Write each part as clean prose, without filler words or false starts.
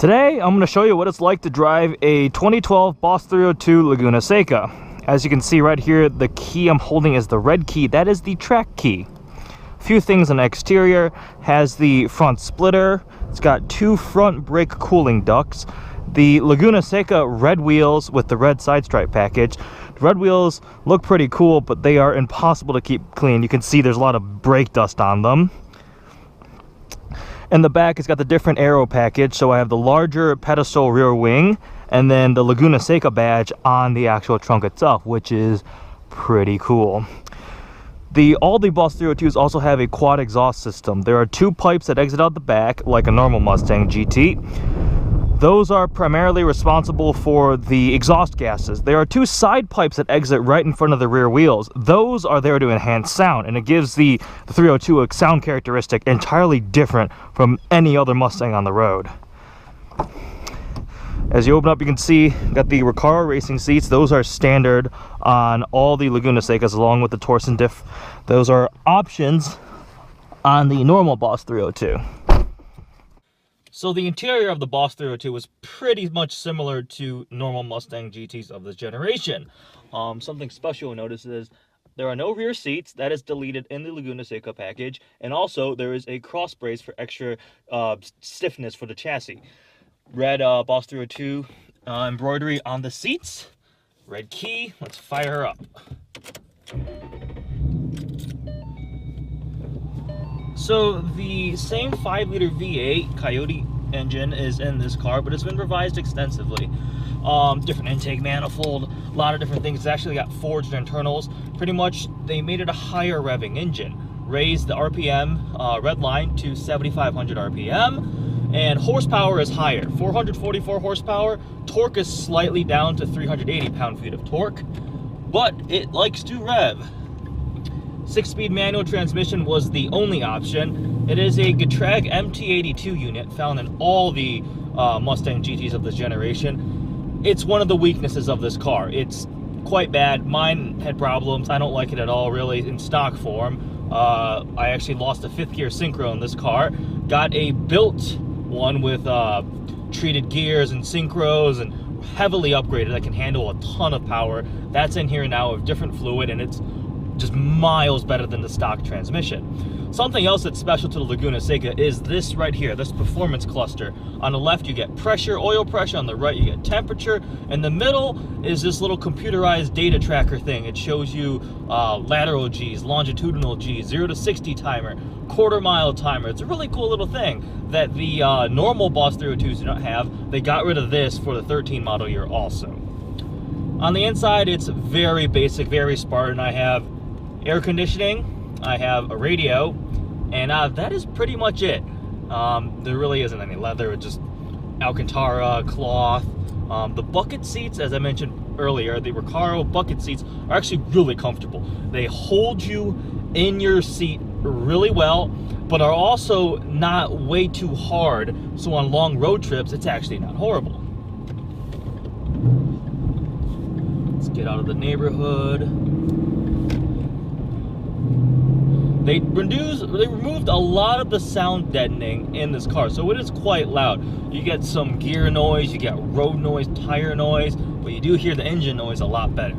Today, I'm going to show you what it's like to drive a 2012 Boss 302 Laguna Seca. As you can see right here, the key I'm holding is the red key. That is the track key. A few things on the exterior. Has the front splitter. It's got two front brake cooling ducts. The Laguna Seca red wheels with the red side stripe package. The red wheels look pretty cool, but they are impossible to keep clean. You can see there's a lot of brake dust on them. In the back, it's got the different aero package, so I have the larger pedestal rear wing and then the Laguna Seca badge on the actual trunk itself, which is pretty cool. All the Boss 302s also have a quad exhaust system. There are two pipes that exit out the back like a normal Mustang GT. Those are primarily responsible for the exhaust gases. There are two side pipes that exit right in front of the rear wheels. Those are there to enhance sound, and it gives the 302 a sound characteristic entirely different from any other Mustang on the road. As you open up, you can see got the Recaro racing seats. Those are standard on all the Laguna Secas along with the Torsen diff. Those are options on the normal Boss 302. So the interior of the Boss 302 was pretty much similar to normal Mustang GTs of this generation. Something special you'll notice is there are no rear seats. That is deleted in the Laguna Seca package. And also there is a cross brace for extra stiffness for the chassis. Red Boss 302 embroidery on the seats. Red key. Let's fire her up. So the same 5-liter V8 Coyote engine is in this car, but it's been revised extensively. Different intake manifold, a lot of different things. It's actually got forged internals. Pretty much they made it a higher revving engine. Raised the RPM red line to 7,500 RPM, and horsepower is higher. 444 horsepower. Torque is slightly down to 380 pound-feet of torque, but it likes to rev. 6-speed manual transmission was the only option. It is a Getrag MT82 unit found in all the Mustang GTs of this generation. It's one of the weaknesses of this car. It's quite bad. Mine had problems. I don't like it at all, really, in stock form. I actually lost a 5th gear synchro in this car. Got a built one with treated gears and synchros and heavily upgraded that can handle a ton of power. That's in here now with different fluid, and it's just miles better than the stock transmission. Something else that's special to the Laguna Seca is this right here, this performance cluster. On the left you get pressure, oil pressure. On the right you get temperature. In the middle is this little computerized data tracker thing. It shows you lateral G's, longitudinal G's, 0 to 60 timer, quarter-mile timer. It's a really cool little thing that the normal Boss 302s do not have. They got rid of this for the 13 model year also. On the inside, it's very basic, very Spartan. I have air conditioning, I have a radio, and that is pretty much it. There really isn't any leather. It's just Alcantara, cloth. The bucket seats, as I mentioned earlier, the Recaro bucket seats are actually really comfortable. They hold you in your seat really well, but are also not way too hard, so on long road trips it's actually not horrible. Let's get out of the neighborhood. They removed a lot of the sound deadening in this car, so it is quite loud. You get some gear noise, you get road noise, tire noise, but you do hear the engine noise a lot better.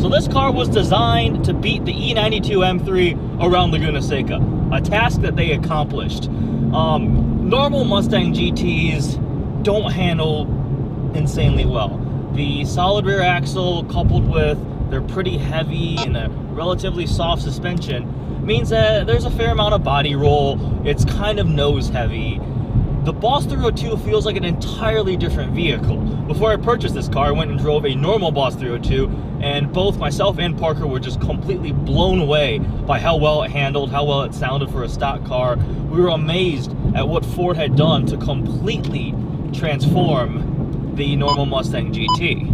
So this car was designed to beat the E92 M3 around Laguna Seca, a task that they accomplished. Normal Mustang GTs don't handle insanely well. The solid rear axle coupled with their pretty heavy and a relatively soft suspension means that there's a fair amount of body roll. It's kind of nose heavy. The Boss 302 feels like an entirely different vehicle. Before I purchased this car, I went and drove a normal Boss 302, and both myself and Parker were just completely blown away by how well it handled, how well it sounded for a stock car. We were amazed at what Ford had done to completely transform the normal Mustang GT.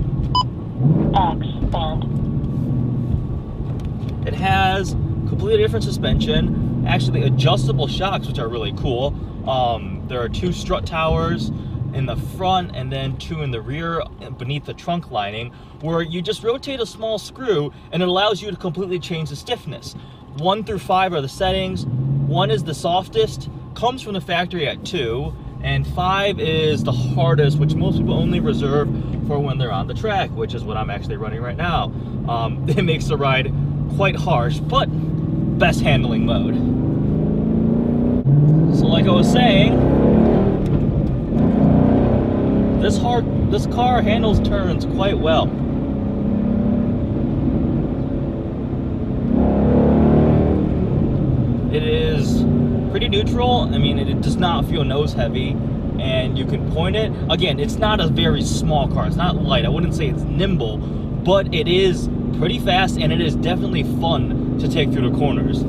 It has completely different suspension, actually adjustable shocks, which are really cool. There are two strut towers. in the front and then 2 in the rear beneath the trunk lining, where you just rotate a small screw and it allows you to completely change the stiffness. 1 through 5 are the settings. 1 is the softest, comes from the factory at 2, and 5 is the hardest, which most people only reserve for when they're on the track, which is what I'm actually running right now. It makes the ride quite harsh, but best handling mode. So like I was saying, this car handles turns quite well. It is pretty neutral. I mean, it does not feel nose heavy, and you can point it. Again, it's not a very small car. It's not light. I wouldn't say it's nimble, but it is pretty fast, and it is definitely fun to take through the corners.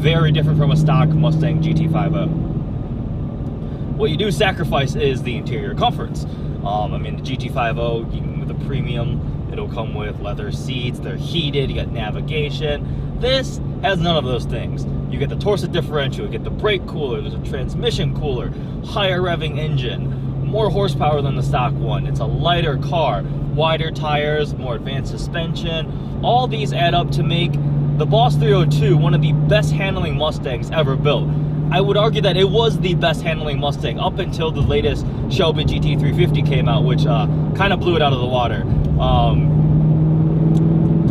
Very different from a stock Mustang GT50. What you do sacrifice is the interior comforts. I mean, the GT50, even with the premium, it'll come with leather seats. They're heated. You got navigation. This has none of those things. You get the Torsen differential, you get the brake cooler, there's a transmission cooler, higher revving engine, more horsepower than the stock one. It's a lighter car, wider tires, more advanced suspension. All these add up to make the Boss 302 one of the best handling Mustangs ever built. I would argue that it was the best handling Mustang up until the latest Shelby GT350 came out, which kind of blew it out of the water.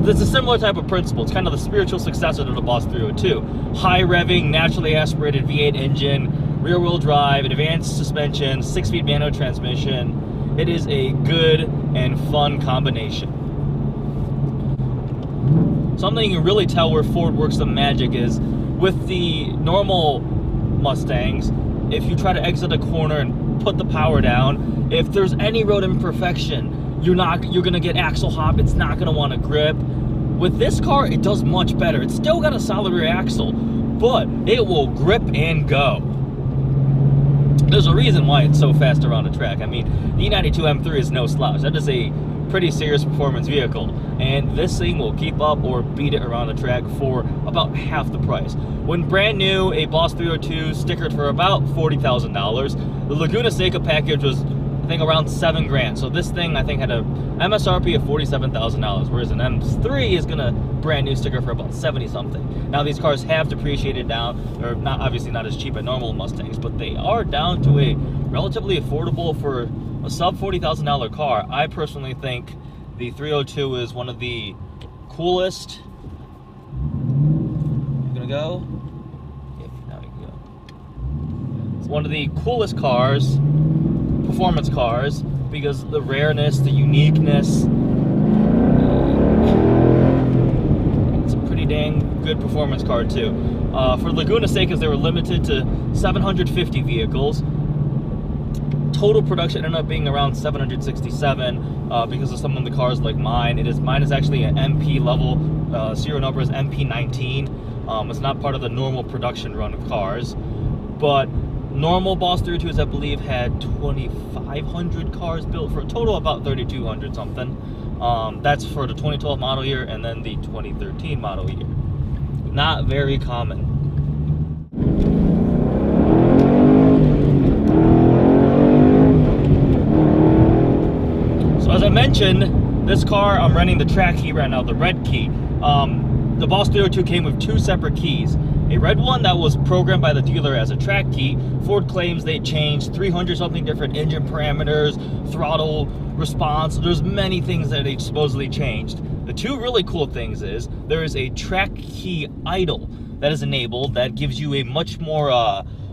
It's a similar type of principle. It's kind of the spiritual successor to the Boss 302. High revving, naturally aspirated V8 engine, rear wheel drive, advanced suspension, 6-speed manual transmission. It is a good and fun combination. Something you can really tell where Ford works the magic is with the normal Mustangs, if you try to exit a corner and put the power down, if there's any road imperfection, you're gonna get axle hop. It's not gonna want to grip. With this car, it does much better. It's still got a solid rear axle, but it will grip and go. There's a reason why it's so fast around the track. I mean, the E92 M3 is no slouch. That is a pretty serious performance vehicle, and this thing will keep up or beat it around the track for about half the price. When brand new, a Boss 302 stickered for about $40,000. The Laguna Seca package was, I think, around $7 grand. So this thing, I think, had a MSRP of $47,000, whereas an M3 is gonna brand new sticker for about 70 something. Now these cars have depreciated down. They're not, obviously not as cheap as normal Mustangs, but they are down to a relatively affordable for a sub $40,000 car. I personally think the 302 is one of the coolest. You gonna go? Yep, now you can go. It's one of the coolest cars, performance cars, because the rareness, the uniqueness. It's a pretty dang good performance car too. For Laguna Secas, they were limited to 750 vehicles. Total production ended up being around 767 because of some of the cars like mine. Mine is actually an MP level. Serial number is MP19. It's not part of the normal production run of cars, but normal Boss 302s, I believe, had 2,500 cars built for a total of about 3,200 something. That's for the 2012 model year and then the 2013 model year. Not very common. So as I mentioned, this car, I'm running the track key right now, the red key. The Boss 302 came with 2 separate keys. A red one that was programmed by the dealer as a track key. Ford claims they changed 300 something different engine parameters, throttle response. There's many things that they supposedly changed. The 2 really cool things is there is a track key idle that is enabled that gives you a much more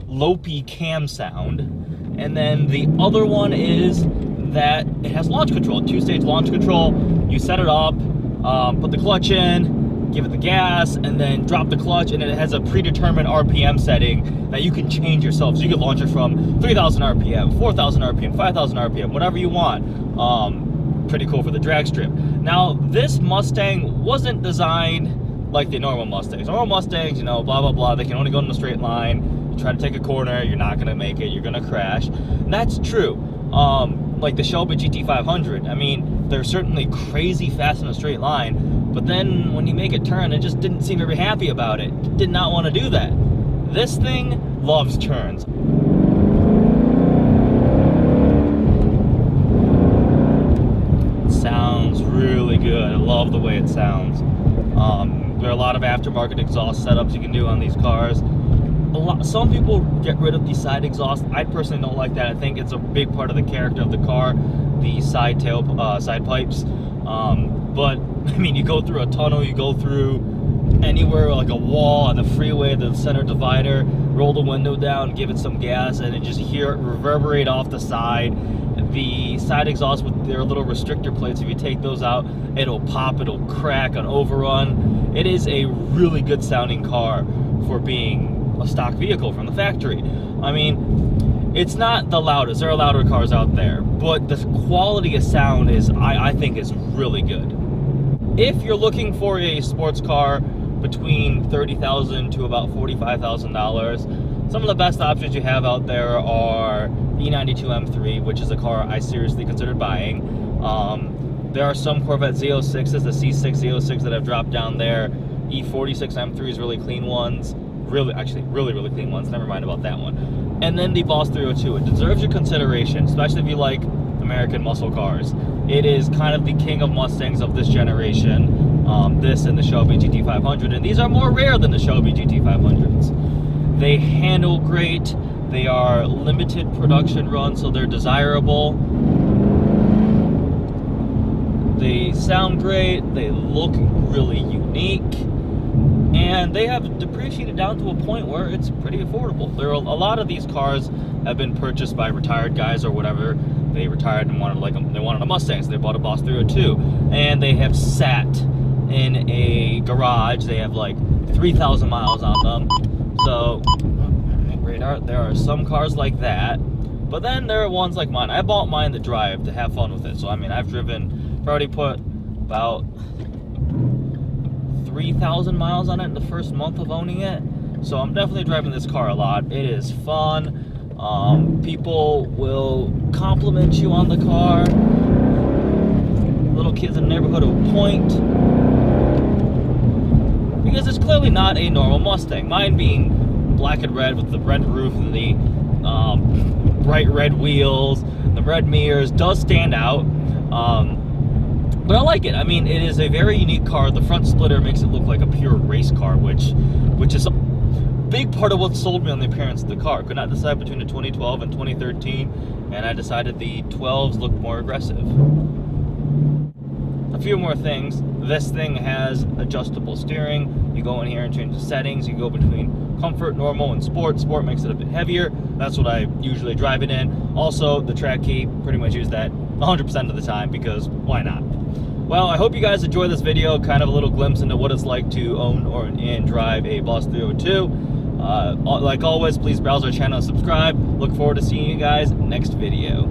lopey cam sound. And then the other one is that it has launch control, 2-stage launch control. You set it up, put the clutch in, give it the gas, and then drop the clutch, and it has a predetermined RPM setting that you can change yourself. So you can launch it from 3,000 RPM, 4,000 RPM, 5,000 RPM, whatever you want. Pretty cool for the drag strip. Now, this Mustang wasn't designed like the normal Mustangs. Normal Mustangs, you know, blah, blah, blah, they can only go in a straight line. You try to take a corner, you're not gonna make it, you're gonna crash. And that's true. Like the Shelby GT500, I mean, they're certainly crazy fast in a straight line, but then when you make a turn, it just didn't seem very happy about it. It did not want to do that. This thing loves turns. love the way it sounds. There are a lot of aftermarket exhaust setups you can do on these cars. Some people get rid of the side exhaust. I personally don't like that. I think it's a big part of the character of the car, the side pipes. But I mean, you go through a tunnel, you go through anywhere like a wall on the freeway, the center divider, roll the window down, give it some gas, and then just hear it reverberate off the side. The side exhaust with their little restrictor plates, if you take those out, it'll pop, it'll crack, an overrun. It is a really good sounding car for being a stock vehicle from the factory. I mean, it's not the loudest. There are louder cars out there, but the quality of sound is, I think, is really good. If you're looking for a sports car between $30,000 to about $45,000, some of the best options you have out there are the E92 M3, which is a car I seriously considered buying. There are some Corvette Z06s, the C6 Z06 that have dropped down there. E46 M3s, really clean ones. Really clean ones. Never mind about that one. And then the Boss 302. It deserves your consideration, especially if you like American muscle cars. It is kind of the king of Mustangs of this generation. This and the Shelby GT500, and these are more rare than the Shelby GT500s. They handle great. They are limited production runs, so they're desirable. They sound great. They look really unique. And they have depreciated down to a point where it's pretty affordable. There are a lot of these cars have been purchased by retired guys or whatever. They retired and wanted they wanted a Mustang, so they bought a Boss 302, and they have sat in a garage. They have like 3,000 miles on them. So there are some cars like that, but then there are ones like mine. I bought mine to drive, to have fun with it. So I mean, I've already put about 3,000 miles on it in the first month of owning it. So I'm definitely driving this car a lot. It is fun. People will compliment you on the car. Little kids in the neighborhood will point, because it's clearly not a normal Mustang. Mine being black and red with the red roof and the bright red wheels, the red mirrors, does stand out. But I like it. I mean, it is a very unique car. The front splitter makes it look like a pure race car, which is a big part of what sold me on the appearance of the car. Could not decide between the 2012 and 2013, and I decided the 12s looked more aggressive. A few more things. This thing has adjustable steering. You go in here and change the settings. You go between comfort, normal, and sport. Sport makes it a bit heavier. That's what I usually drive it in. Also, the track key, pretty much use that 100% of the time, because why not? Well, I hope you guys enjoyed this video, kind of a little glimpse into what it's like to own and drive a Boss 302. Like always, please browse our channel and subscribe. Look forward to seeing you guys next video.